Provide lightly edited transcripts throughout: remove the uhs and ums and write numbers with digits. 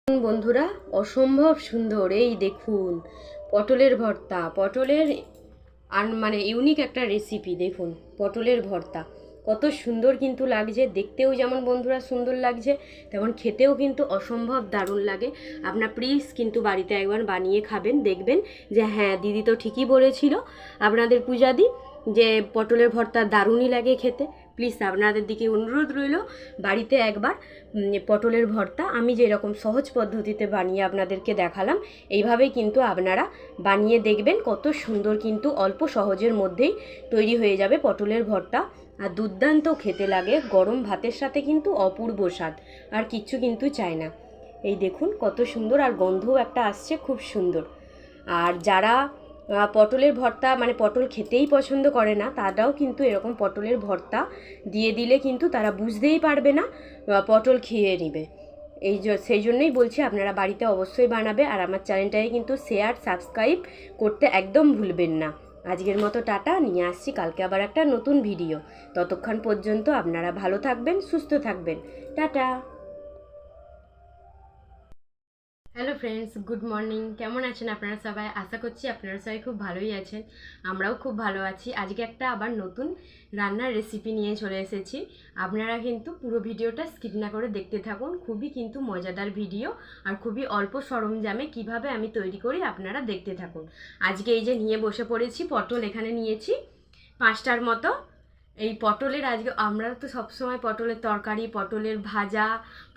বন্ধুরা, অসম্ভব সুন্দর এই দেখুন পটলের ভর্তা। পটলের মানে ইউনিক একটা রেসিপি। দেখুন পটলের ভর্তা কত সুন্দর কিন্তু লাগছে, দেখতেও যেমন বন্ধুরা সুন্দর লাগছে, তেমন খেতেও কিন্তু অসম্ভব দারুণ লাগে। আপনার প্লিজ কিন্তু বাড়িতে একবার বানিয়ে খাবেন, দেখবেন যে হ্যাঁ দিদি তো ঠিকই বলেছিল আপনাদের পূজাদি, যে পটলের ভর্তা দারুণই লাগে খেতে। প্লিজ আপনাদের দিকে অনুরোধ রইল বাড়িতে একবার পটলের ভর্তা আমি যেরকম সহজ পদ্ধতিতে বানিয়ে আপনাদেরকে দেখালাম, এইভাবেই কিন্তু আপনারা বানিয়ে দেখবেন, কত সুন্দর কিন্তু অল্প সহজের মধ্যেই তৈরি হয়ে যাবে পটলের ভর্তা। আর দুর্দান্ত খেতে লাগে, গরম ভাতের সাথে কিন্তু অপূর্ব স্বাদ, আর কিচ্ছু কিন্তু চাই না। এই দেখুন কত সুন্দর, আর গন্ধও একটা আসছে খুব সুন্দর। আর যারা পটলের ভর্তা মানে পটল খেতেই পছন্দ করে না, তারাও কিন্তু এরকম পটলের ভর্তা দিয়ে দিলে কিন্তু তারা বুঝতেই পারবে না, পটল খেয়ে নেবে। সেই জন্যই বলছি আপনারা বাড়িতে অবশ্যই বানাবে। আর আমার চ্যানেলটাকে কিন্তু শেয়ার সাবস্ক্রাইব করতে একদম ভুলবেন না। আজকের মতো টাটা, নিয়ে আসছি কালকে আবার একটা নতুন ভিডিও। ততক্ষণ পর্যন্ত আপনারা ভালো থাকবেন, সুস্থ থাকবেন। Tata. Hello friends, good morning. কেমন আছেন আপনারা সবাই? আশা করছি আপনারা সবাই খুব ভালোই আছেন, আমরাও খুব ভালো আছি। আজকে একটা আবার নতুন রান্নার রেসিপি নিয়ে চলে এসেছি। আপনারা কিন্তু পুরো ভিডিওটা স্কিপ না করে দেখতে থাকুন, খুবই কিন্তু মজাদার ভিডিও, আর খুবই অল্প সরঞ্জামে কিভাবে আমি তৈরি করি আপনারা দেখতে থাকুন। আজকে এই যে নিয়ে বসে পড়েছি পটল, এখানে নিয়েছি 5টার মতো। এই পটলের আজকে আমরা তো সবসময় পটলের তরকারি, পটলের ভাজা,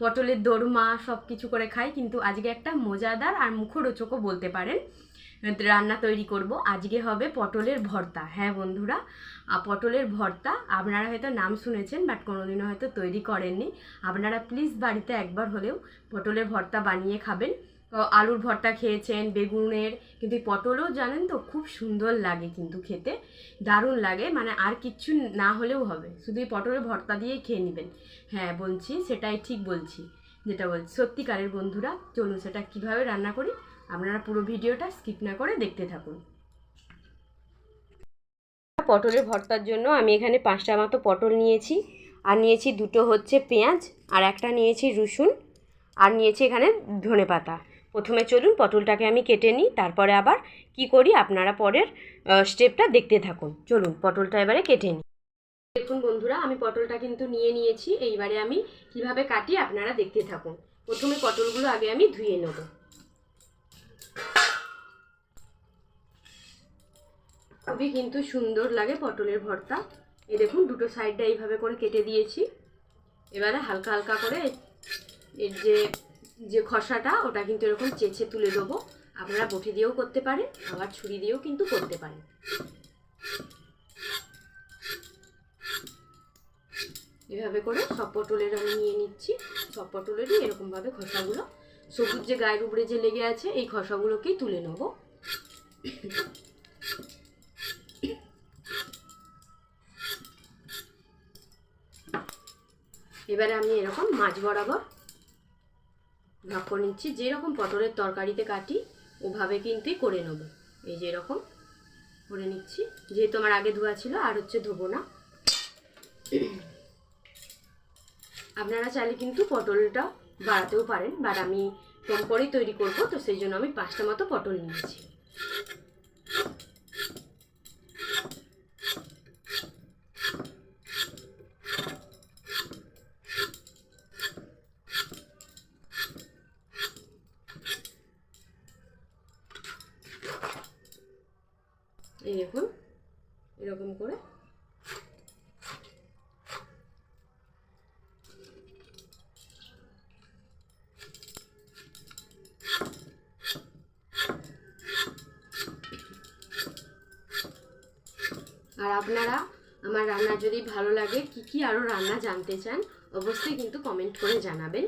পটলের দোরমা সব কিছু করে খাই, কিন্তু আজকে একটা মজাদার আর মুখরোচকও বলতে পারেন রান্না তৈরি করব। আজকে হবে পটলের ভর্তা। হ্যাঁ বন্ধুরা, পটলের ভর্তা আপনারা হয়তো নাম শুনেছেন, বাট কোনোদিনও হয়তো তৈরি করেননি। আপনারা প্লিজ বাড়িতে একবার হলেও পটলের ভর্তা বানিয়ে খাবেন। আলুর ভর্তা খেয়েছেন, বেগুনের, কিন্তু পটলও জানেন তো খুব সুন্দর লাগে কিন্তু খেতে, দারুণ লাগে। মানে আর কিচ্ছু না হলেও হবে, শুধু এই পটলের ভর্তা দিয়েই খেয়ে নেবেন। হ্যাঁ বলছি, সেটাই ঠিক বলছি, যেটা বলছি সত্যিকারের। বন্ধুরা চলুন সেটা কিভাবে রান্না করি আপনারা পুরো ভিডিওটা স্কিপ না করে দেখতে থাকুন। পটলের ভর্তার জন্য আমি এখানে 5টা মতো পটল নিয়েছি, আর নিয়েছি 2টো হচ্ছে পেঁয়াজ, আর একটা নিয়েছি রসুন, আর নিয়েছি এখানে ধনেপাতা। প্রথমে চলুন পটলটাকে আমি কেটে নিই, তারপরে আবার কি করি আপনারা পরের স্টেপটা দেখতে থাকুন। চলুন পটলটা এবারে কেটে নিই। দেখুন বন্ধুরা, আমি পটলটা কিন্তু নিয়ে নিয়েছি। এইবারে আমি কিভাবে কাটি আপনারা দেখতে থাকুন। প্রথমে পটলগুলো আগে আমি ধুয়ে নেব। খুবই কিন্তু সুন্দর লাগে পটলের ভর্তা। এই দেখুন দুটো সাইডটা এইভাবে করে কেটে দিয়েছি। এবারে হালকা হালকা করে এর যে খসাটা, ওটা কিন্তু এরকম চেঁচে তুলে দেবো। আপনারা বটি দিয়েও করতে পারেন, আবার ছুরি দিয়েও কিন্তু করতে পারেন। এভাবে করে সব পটলের আমি নিয়ে নিচ্ছি। সব পটলেরই এরকমভাবে খসাগুলো, সবুজ যে গায়ের উপরে যে লেগে আছে, এই খসাগুলোকেই তুলে নেব। এবারে আমি এরকম মাছ বরাবর ভাগ করে নিচ্ছি। যেরকম পটলের তরকারিতে কাটি ওভাবে কিন্তু করে নেব। এই যে এরকম করে নিচ্ছি, যেহেতু আমার আগে ধোয়া ছিল আর হচ্ছে ধোবো না। আপনারা চাইলে কিন্তু পটলটা বাড়াতেও পারেন, বাট আমি কম করেই তৈরি করব, তো সেই জন্য আমি 5টা মতো পটল নিয়েছি। এই দেখুন এরকম করে আর আপনারা আমার রান্না যদি ভালো লাগে, কি কি আরও রান্না জানতে চান, অবশ্যই কিন্তু কমেন্ট করে জানাবেন।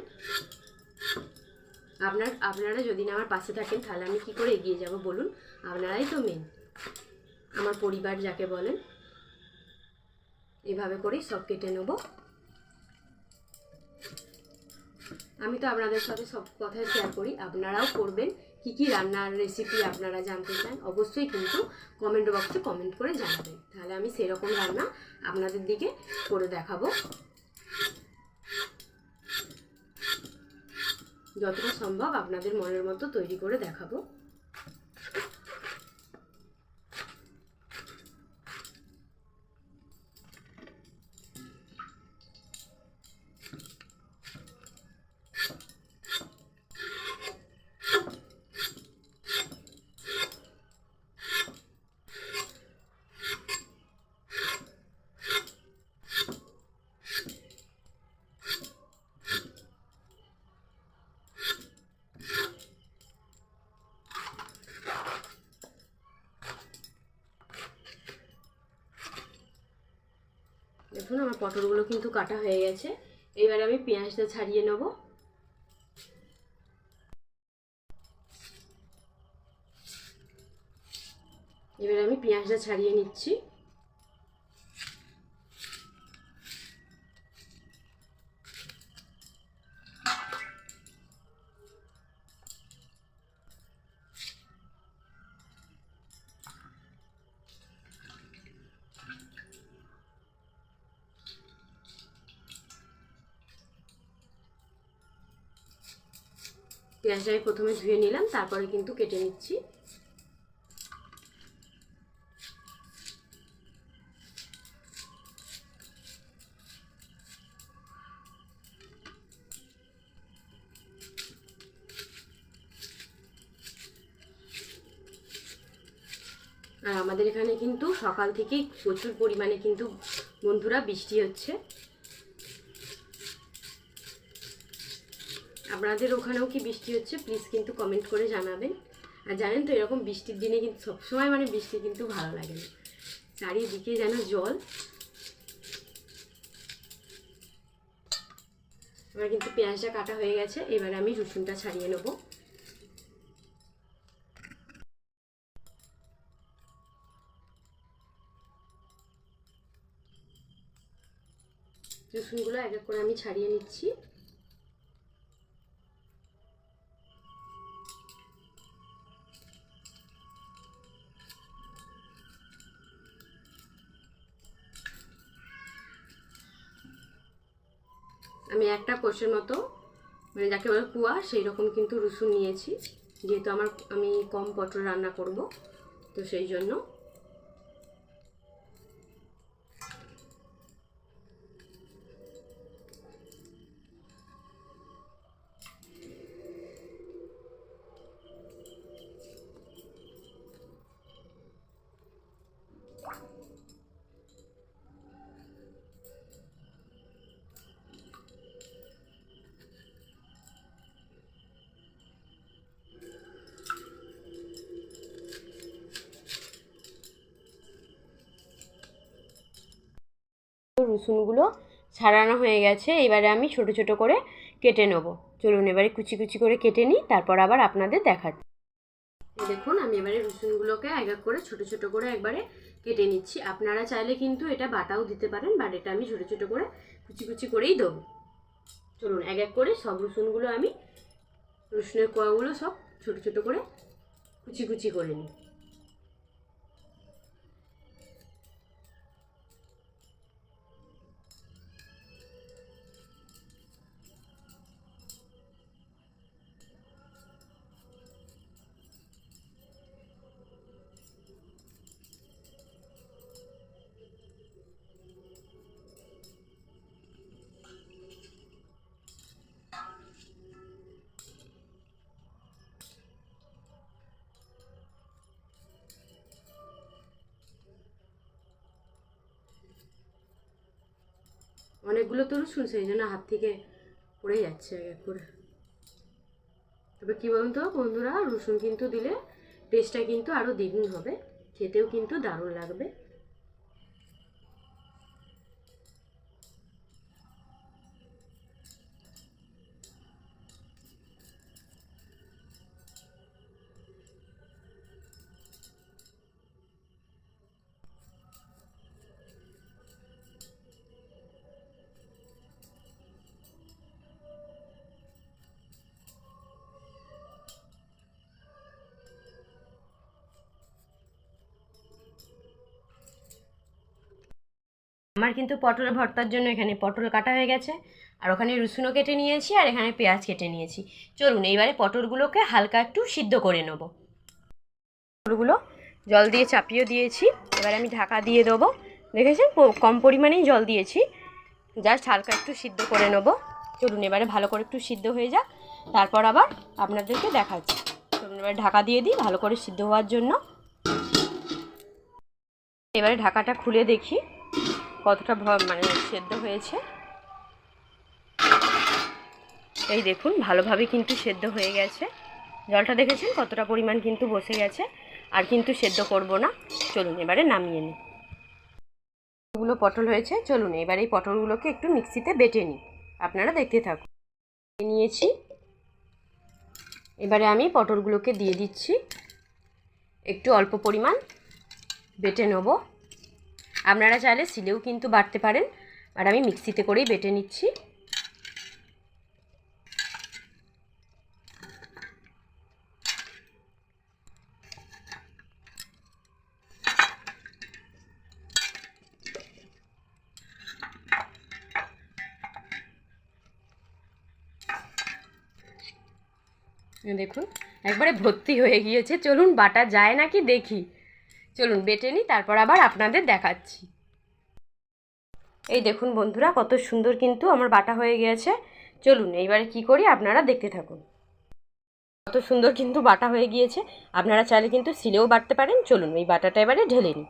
আপনারা যদি না আমার পাশে থাকেন তাহলে আমি কি করে এগিয়ে যাব বলুন? আপনারাই তো মেন, আমার পরিবার যাকে বলেন। এভাবে করেই সব কেটে নেব। আমি তো আপনাদের সাথে সব কথাই শেয়ার করি, আপনারাও করবেন। কি কি রান্নার রেসিপি আপনারা জানতে চান অবশ্যই কিন্তু কমেন্ট বক্সে কমেন্ট করে জানাবেন, তাহলে আমি সেরকম রান্না আপনাদের দিকে করে দেখাবো। যতটা সম্ভব আপনাদের মনের মতো তৈরি করে দেখাবো। দেখুন আমার পটলগুলো কিন্তু কাটা হয়ে গেছে। এবার আমি পেঁয়াজটা ছাড়িয়ে নেব। এবার আমি পেঁয়াজটা ছাড়িয়ে নিচ্ছি। পেঁয়াজটা আমি প্রথমে ধুয়ে নিলাম, তারপরে কিন্তু কেটে নিচ্ছি। আর আমাদের এখানে কিন্তু সকাল থেকেই প্রচুর পরিমাণে কিন্তু বন্ধুরা বৃষ্টি হচ্ছে। আপনাদের ওখানেও কি বৃষ্টি হচ্ছে প্লিজ কিন্তু কমেন্ট করে জানাবেন। আর জানেন তো এরকম বৃষ্টির দিনে কিন্তু সবসময় মানে বৃষ্টি কিন্তু ভালো লাগে না, চারিদিকে যেন জল। এবার কিন্তু পেঁয়াজটা কাটা হয়ে গেছে, এবার আমি রসুনটা ছাড়িয়ে নেব। রসুনগুলো এক এক করে আমি ছাড়িয়ে নিচ্ছি। আমি একটা কোষের মতো মানে যাকে বলে কুয়া সেই রকম কিন্তু রসুন নিয়েছি, যেহেতু আমি কম পটল রান্না করব, তো সেই জন্য। রসুনগুলো ছাড়ানো হয়ে গেছে, এবারে আমি ছোট ছোট করে কেটে নেব। চলুন এবারে কুচি কুচি করে কেটে নিই, তারপর আবার আপনাদের দেখাচ্ছি। দেখুন আমি এবারে রসুনগুলোকে এক এক করে ছোট ছোট করে একবারে কেটে নিচ্ছি। আপনারা চাইলে কিন্তু এটা বাটাও দিতে পারেন, বাট এটা আমি ছোট ছোট করে কুচি কুচি করেই দেবো। চলুন এক এক করে সব রসুনগুলো আমি রসুনের কোয়াগুলো সব ছোট ছোট করে কুচি কুচি করে নিই। অনেকগুলো তো রসুন, সেই জন্য হাত থেকে পড়ে যাচ্ছে এক এক করে। তবে কী বলুন তো বন্ধুরা, রসুন কিন্তু দিলে টেস্টটা কিন্তু আরও দ্বিগুণ হবে, খেতেও কিন্তু দারুণ লাগবে। আমার কিন্তু পটলের ভর্তার জন্য এখানে পটল কাটা হয়ে গেছে, আর ওখানে রসুনও কেটে নিয়েছি, আর এখানে পেঁয়াজ কেটে নিয়েছি। চলুন এইবারে পটলগুলোকে হালকা একটু সিদ্ধ করে নেব। পটলগুলো জল দিয়ে চাপিয়ে দিয়েছি, এবারে আমি ঢাকা দিয়ে দেবো। দেখেছেন কম পরিমাণেই জল দিয়েছি, জাস্ট হালকা একটু সিদ্ধ করে নেব। চলুন এবারে ভালো করে একটু সিদ্ধ হয়ে যাক, তারপর আবার আপনাদেরকে দেখাচ্ছি। চলুন এবারে ঢাকা দিয়ে দিই ভালো করে সিদ্ধ হওয়ার জন্য। এবারে ঢাকাটা খুলে দেখি কতটা মানে সেদ্ধ হয়েছে। এই দেখুন ভালোভাবে কিন্তু সেদ্ধ হয়ে গেছে। জলটা দেখেছেন কতটা পরিমাণ কিন্তু বসে গেছে, আর কিন্তু সেদ্ধ করব না। চলুন এবারে নামিয়ে নিই। এগুলো পটল হয়েছে, চলুন এবারে এই পটলগুলোকে একটু মিক্সিতে বেটে নিই, আপনারা দেখতে থাকুন। নিয়েছি, এবারে আমি পটলগুলোকে দিয়ে দিচ্ছি, একটু অল্প পরিমাণ বেটে নেব। আপনারা চাইলে শিলেও কিন্তু বাটতে পারেন, আর আমি মিক্সিতে করেই বেটে নিচ্ছি। দেখুন একবারে ভর্তি হয়ে গিয়েছে। চলুন বাটা যায় নাকি দেখি। চলুন বেটে নিই, তারপর আবার আপনাদের দেখাচ্ছি। এই দেখুন বন্ধুরা কত সুন্দর কিন্তু আমার বাটা হয়ে গিয়েছে। চলুন এইবারে কি করি আপনারা দেখতে থাকুন। কত সুন্দর কিন্তু বাটা হয়ে গিয়েছে, আপনারা চাইলে কিন্তু শিলেও বাটতে পারেন। চলুন এই বাটাটা এবারে ঢেলে নিই।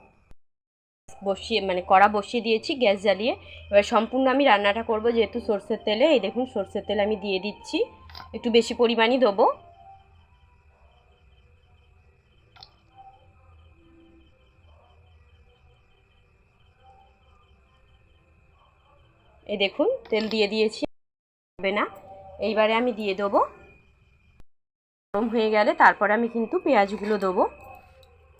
বসিয়ে মানে কড়া বসিয়ে দিয়েছি গ্যাস জ্বালিয়ে। এবার সম্পূর্ণ আমি রান্নাটা করব যেহেতু সরষের তেলে। এই দেখুন সরষের তেল আমি দিয়ে দিচ্ছি, একটু বেশি পরিমাণই দেবো। এই দেখুন তেল দিয়ে দিয়েছি, হবে না। এইবারে আমি দিয়ে দেবো, গরম হয়ে গেলে তারপরে আমি কিন্তু পেঁয়াজগুলো দেবো।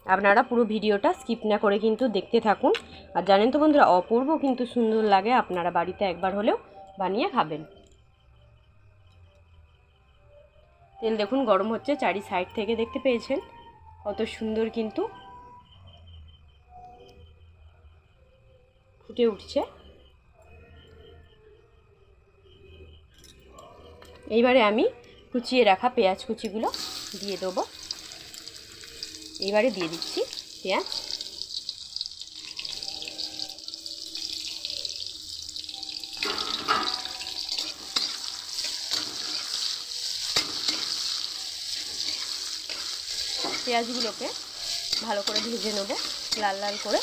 আপনারা পুরো ভিডিওটা স্কিপ না করে কিন্তু দেখতে থাকুন। আর জানেন তো বন্ধুরা অপূর্ব কিন্তু সুন্দর লাগে, আপনারা বাড়িতে একবার হলেও বানিয়ে খাবেন। তেল দেখুন গরম হচ্ছে, চারি সাইড থেকে দেখতে পেয়েছেন কত সুন্দর কিন্তু ফুটে উঠছে। এইবারে আমি কুচিয়ে রাখা পেঁয়াজ কুচিগুলো দিয়ে দেবো। এইবারে দিয়ে দিচ্ছি পেঁয়াজ। পেঁয়াজগুলোকে ভালো করে ভেজে নেব লাল লাল করে।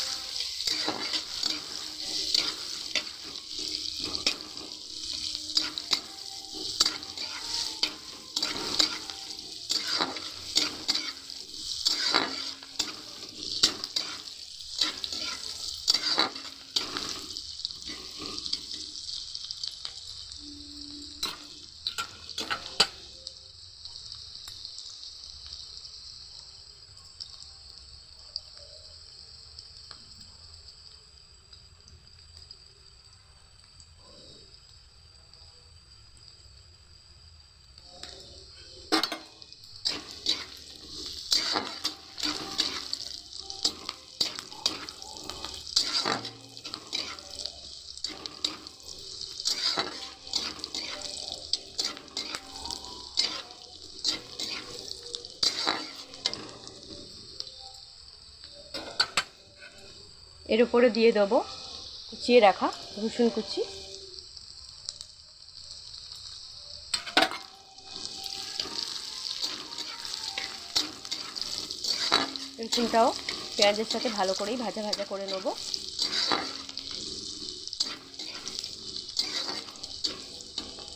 এর উপরে দিয়ে দেবো কুচিয়ে রাখা রসুন কুচি। রসুনটাও পেঁয়াজের সাথে ভালো করেই ভাজা ভাজা করে নেব।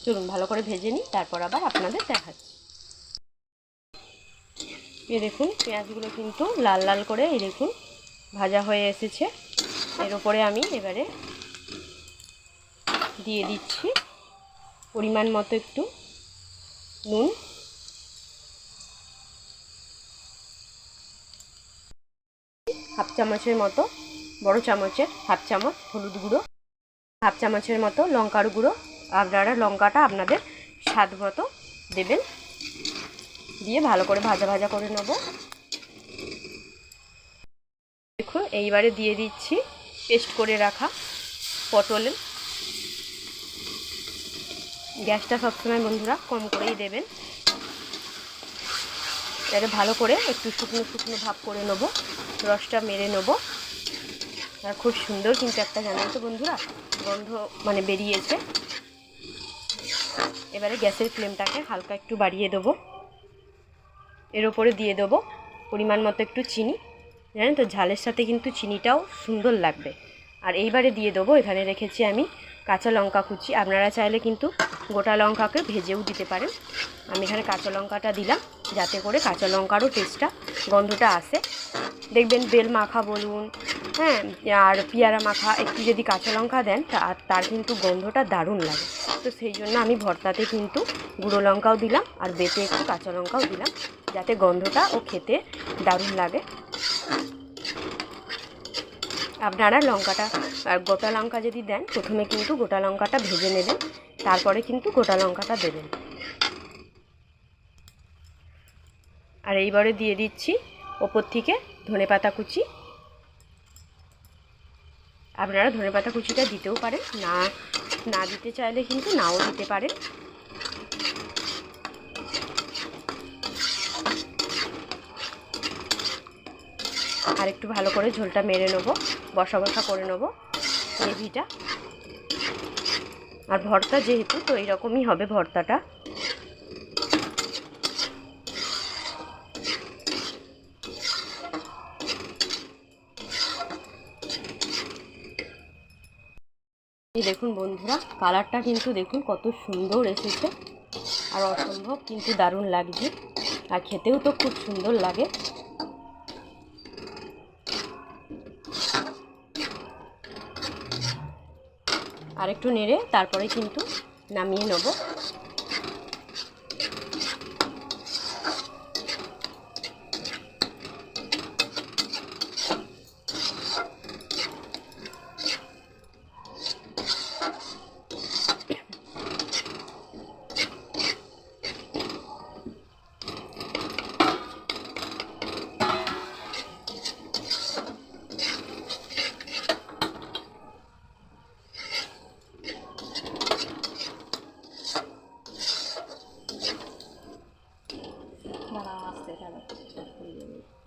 চলুন ভালো করে ভেজে নিই, তারপর আবার আপনাদের দেখাচ্ছি। এই দেখুন পেঁয়াজগুলো কিন্তু লাল লাল করে এই দেখুন ভাজা হয়ে এসেছে। এর উপরে আমি এবারে দিয়ে দিচ্ছি পরিমাণ মতো একটু নুন, হাফ চামচের মতো, বড় চামচের হাফ চামচ হলুদ গুঁড়ো, হাফ চামচের মতো লঙ্কার গুঁড়ো। আপনারা লঙ্কাটা আপনাদের স্বাদ মতো দেবেন। দিয়ে ভালো করে ভাজা ভাজা করে নেব। দেখুন এইবারে দিয়ে দিচ্ছি পেস্ট করে রাখা পটল। গ্যাসটা সবসময় বন্ধুরা কম করেই দেবেন। এটা ভালো করে একটু শুকনো শুকনো ভাব করে নেবো, রসটা মেরে নেবো। আর খুব সুন্দর কিন্তু একটা জানেন তো বন্ধুরা গন্ধ মানে বেরিয়েছে। এবারে গ্যাসের ফ্লেমটাকে হালকা একটু বাড়িয়ে দেবো। এর ওপরে দিয়ে দেবো পরিমাণ মতো একটু চিনি। জানেন তো ঝালের সাথে কিন্তু চিনিটাও সুন্দর লাগবে। আর এইবারে দিয়ে দেবো, এখানে রেখেছি আমি কাঁচা লঙ্কা কুচি। আপনারা চাইলে কিন্তু গোটা লঙ্কাকে ভেজেও দিতে পারেন। আমি এখানে কাঁচা লঙ্কাটা দিলাম যাতে করে কাঁচা লঙ্কারও টেস্টটা গন্ধটা আসে। দেখবেন বেল মাখা বলুন, হ্যাঁ, আর পেয়ারা মাখা একটু যদি কাঁচা লঙ্কা দেন তার কিন্তু গন্ধটা দারুণ লাগে। তো সেই জন্য আমি ভর্তাতে কিন্তু গুঁড়ো লঙ্কাও দিলাম আর বেটে একটু কাঁচা লঙ্কাও দিলাম যাতে গন্ধটা ও খেতে দারুণ লাগে। আপনারা লঙ্কাটা আর গোটা লঙ্কা যদি দেন প্রথমে কিন্তু গোটা লঙ্কাটা ভেজে নেবেন, তারপরে কিন্তু গোটা লঙ্কাটা দেবেন। আর এইবারে দিয়ে দিচ্ছি ওপর থেকে ধনেপাতা কুচি। আপনারা ধনেপাতা কুচিটা দিতেও পারেন, না দিতে চাইলে কিন্তু নাও দিতে পারেন। আর একটু ভালো করে ঝোলটা মেরে নেবো, বসা বসা করে নেবো গ্রেভিটা। আর ভর্তা যেহেতু তো এইরকমই হবে ভর্তাটা। এই দেখুন বন্ধুরা কালারটা কিন্তু দেখুন কত সুন্দর এসেছে আর অসম্ভব কিন্তু দারুণ লাগছে। আর খেতেও তো খুব সুন্দর লাগে। আর একটু নেড়ে তারপরে কিন্তু নামিয়ে নেব।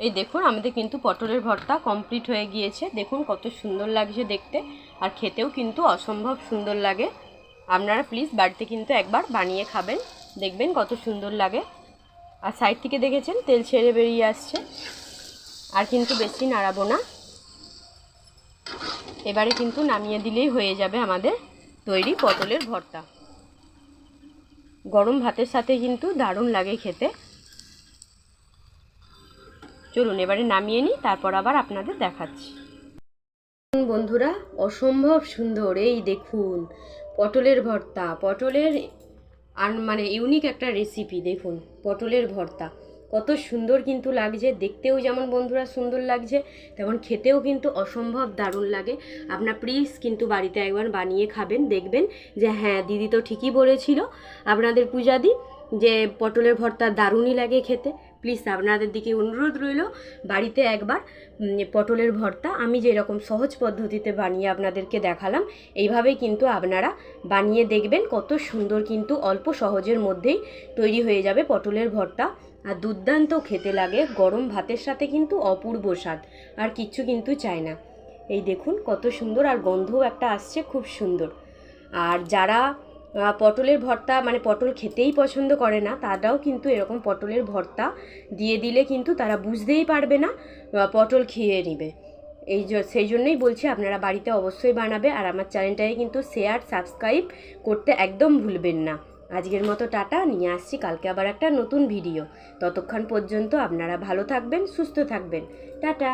এই দেখুন আমাদের কিন্তু পটলের ভর্তা কমপ্লিট হয়ে গিয়েছে। দেখুন কত সুন্দর লাগছে দেখতে আর খেতেও কিন্তু অসম্ভব সুন্দর লাগে। আপনারা প্লিজ বাড়িতে কিন্তু একবার বানিয়ে খাবেন, দেখবেন কত সুন্দর লাগে। আর সাইড থেকে দেখেছেন তেল ছেড়ে বেরিয়ে আসছে। আর কিন্তু বেশি নাড়াবো না, এবারে কিন্তু নামিয়ে দিলেই হয়ে যাবে আমাদের তৈরি পটলের ভর্তা। গরম ভাতের সাথে কিন্তু দারুণ লাগে খেতে। চলুন এবারে নামিয়ে নিই, তারপর আবার আপনাদের দেখাচ্ছি। বন্ধুরা অসম্ভব সুন্দর এই দেখুন পটলের ভর্তা, পটলের আর মানে ইউনিক একটা রেসিপি। দেখুন পটলের ভর্তা কত সুন্দর কিন্তু লাগছে, দেখতেও যেমন বন্ধুরা সুন্দর লাগছে তেমন খেতেও কিন্তু অসম্ভব দারুণ লাগে। আপনার প্লিজ কিন্তু বাড়িতে একবার বানিয়ে খাবেন, দেখবেন যে হ্যাঁ দিদি তো ঠিকই বলেছিল আপনাদের পূজাদি যে পটলের ভর্তা দারুণই লাগে খেতে। প্লিজ আপনাদের দিকে অনুরোধ রইল বাড়িতে একবার পটলের ভর্তা আমি যেরকম সহজ পদ্ধতিতে বানিয়ে আপনাদেরকে দেখালাম এইভাবেই কিন্তু আপনারা বানিয়ে দেখবেন, কত সুন্দর কিন্তু অল্প সহজের মধ্যেই তৈরি হয়ে যাবে পটলের ভর্তা। আর দুর্দান্ত খেতে লাগে, গরম ভাতের সাথে কিন্তু অপূর্ব স্বাদ, আর কিচ্ছু কিন্তু চাই না। এই দেখুন কত সুন্দর আর গন্ধও একটা আসছে খুব সুন্দর। আর যারা পটলের ভর্তা মানে পটল খেতেই পছন্দ করে না তারাও কিন্তু এরকম পটলের ভর্তা দিয়ে দিলে কিন্তু তারা বুঝতেই পারবে না পটল খেয়ে নেবে। সেই জন্যই বলছি আপনারা বাড়িতে অবশ্যই বানাবে। আর আমার চ্যানেলটাকে কিন্তু শেয়ার সাবস্ক্রাইব করতে একদম ভুলবেন না। আজকের মতো টাটা, নিয়ে আসছি কালকে আবার একটা নতুন ভিডিও। ততক্ষণ পর্যন্ত আপনারা ভালো থাকবেন, সুস্থ থাকবেন। টাটা।